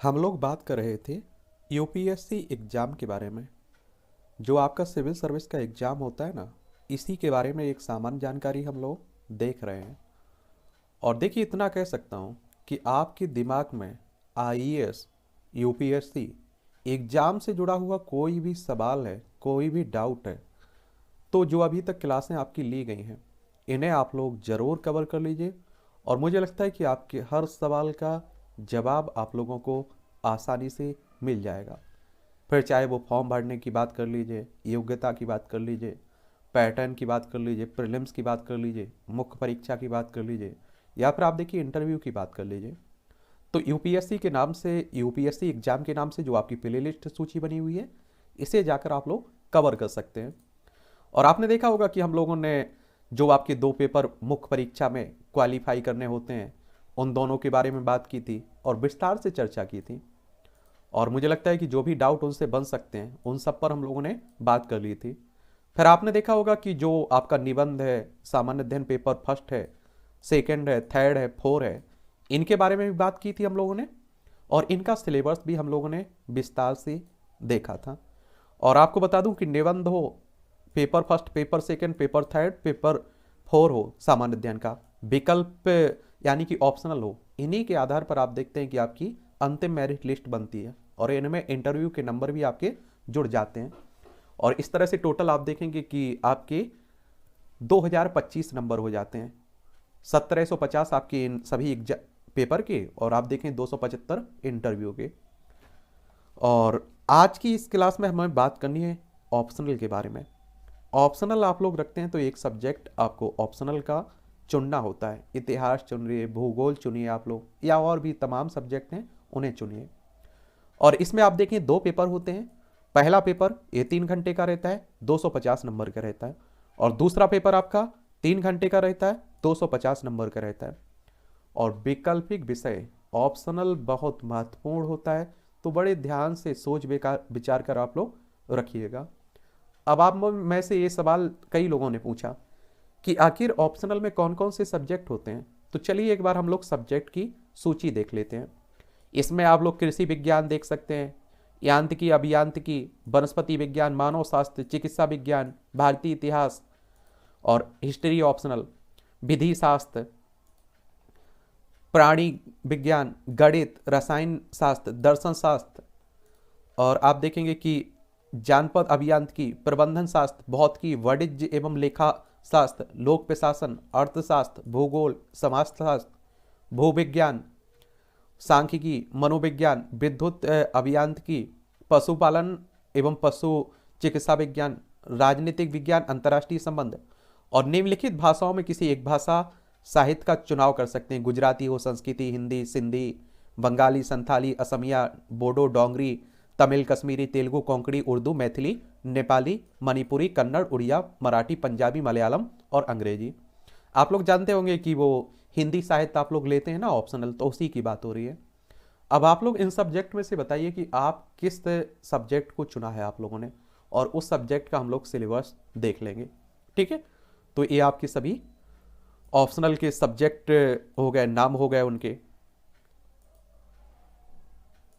हम लोग बात कर रहे थे यूपीएससी एग्ज़ाम के बारे में। जो आपका सिविल सर्विस का एग्ज़ाम होता है ना, इसी के बारे में एक सामान्य जानकारी हम लोग देख रहे हैं। और देखिए, इतना कह सकता हूँ कि आपके दिमाग में आईएएस, यूपीएससी एग्ज़ाम से जुड़ा हुआ कोई भी सवाल है, कोई भी डाउट है, तो जो अभी तक क्लासें आपकी ली गई हैं, इन्हें आप लोग ज़रूर कवर कर लीजिए। और मुझे लगता है कि आपके हर सवाल का जवाब आप लोगों को आसानी से मिल जाएगा। फिर चाहे वो फॉर्म भरने की बात कर लीजिए, योग्यता की बात कर लीजिए, पैटर्न की बात कर लीजिए, प्रीलिम्स की बात कर लीजिए, मुख्य परीक्षा की बात कर लीजिए, या फिर आप देखिए इंटरव्यू की बात कर लीजिए। तो यूपीएससी के नाम से, यूपीएससी एग्जाम के नाम से जो आपकी प्ले लिस्ट सूची बनी हुई है, इसे जाकर आप लोग कवर कर सकते हैं। और आपने देखा होगा कि हम लोगों ने जो आपके दो पेपर मुख्य परीक्षा में क्वालिफाई करने होते हैं, उन दोनों के बारे में बात की थी और विस्तार से चर्चा की थी। और मुझे लगता है कि जो भी डाउट उनसे बन सकते हैं, उन सब पर हम लोगों ने बात कर ली थी। फिर आपने देखा होगा कि जो आपका निबंध है, सामान्य अध्ययन पेपर फर्स्ट है, सेकंड है, थर्ड है, फोर है, इनके बारे में भी बात की थी हम लोगों ने। और इनका सिलेबस भी हम लोगों ने विस्तार से देखा था। और आपको बता दूं कि निबंध हो paper first, paper second, paper third, paper four हो सामान्य अध्ययन का, विकल्प यानी कि ऑप्शनल हो, इन्हीं के आधार पर आप देखते हैं कि आपकी अंतिम मेरिट लिस्ट बनती है और इनमें इंटरव्यू के नंबर भी आपके जुड़ जाते हैं। और इस तरह से टोटल आप देखेंगे कि आपके 2025 नंबर हो जाते हैं। 1750 आपके इन सभी पेपर के, और आप देखें 275 इंटरव्यू के। और आज की इस क्लास में हमें बात करनी है ऑप्शनल के बारे में। ऑप्शनल आप लोग रखते हैं तो एक सब्जेक्ट आपको ऑप्शनल का चुनना होता है। इतिहास चुनिए, भूगोल चुनिए आप लोग, या और भी तमाम सब्जेक्ट हैं उन्हें चुनिए। और इसमें आप देखें दो पेपर होते हैं। पहला पेपर ये 3 घंटे का रहता है, 250 नंबर का रहता है। और दूसरा पेपर आपका 3 घंटे का रहता है, 250 नंबर का रहता है। और वैकल्पिक विषय ऑप्शनल बहुत महत्वपूर्ण होता है, तो बड़े ध्यान से सोच विचार कर आप लोग रखिएगा। अब आप में से ये सवाल कई लोगों ने पूछा कि आखिर ऑप्शनल में कौन कौन से सब्जेक्ट होते हैं। तो चलिए एक बार हम लोग सब्जेक्ट की सूची देख लेते हैं। इसमें आप लोग कृषि विज्ञान देख सकते हैं, यांत्रिकी, अभियांत्रिकी, वनस्पति विज्ञान, मानव शास्त्र, चिकित्सा विज्ञान, भारतीय इतिहास और हिस्ट्री ऑप्शनल, विधि शास्त्र, प्राणी विज्ञान, गणित, रसायन शास्त्र, दर्शन शास्त्र। और आप देखेंगे कि जानपद अभियांत्रिकी, प्रबंधन शास्त्र, भौतिकी, वाणिज्य एवं लेखा शास्त्र, लोक प्रशासन, अर्थशास्त्र, भूगोल, समाजशास्त्र, भूविज्ञान, सांख्यिकी, मनोविज्ञान, विद्युत अभियांत्रिकी, पशुपालन एवं पशु चिकित्सा विज्ञान, राजनीतिक विज्ञान, अंतर्राष्ट्रीय संबंध। और निम्नलिखित भाषाओं में किसी एक भाषा साहित्य का चुनाव कर सकते हैं। गुजराती हो, संस्कृति, हिंदी, सिंधी, बंगाली, संथाली, असमिया, बोडो, डोंगरी, तमिल, कश्मीरी, तेलुगु, कोंकणी, उर्दू, मैथिली, नेपाली, मणिपुरी, कन्नड़, उड़िया, मराठी, पंजाबी, मलयालम और अंग्रेजी। आप लोग जानते होंगे कि वो हिंदी साहित्य आप लोग लेते हैं ना ऑप्शनल, तो उसी की बात हो रही है। अब आप लोग इन सब्जेक्ट में से बताइए कि आप किस सब्जेक्ट को चुना है आप लोगों ने, और उस सब्जेक्ट का हम लोग सिलेबस देख लेंगे। ठीक है, तो ये आपके सभी ऑप्शनल के सब्जेक्ट हो गए, नाम हो गए उनके।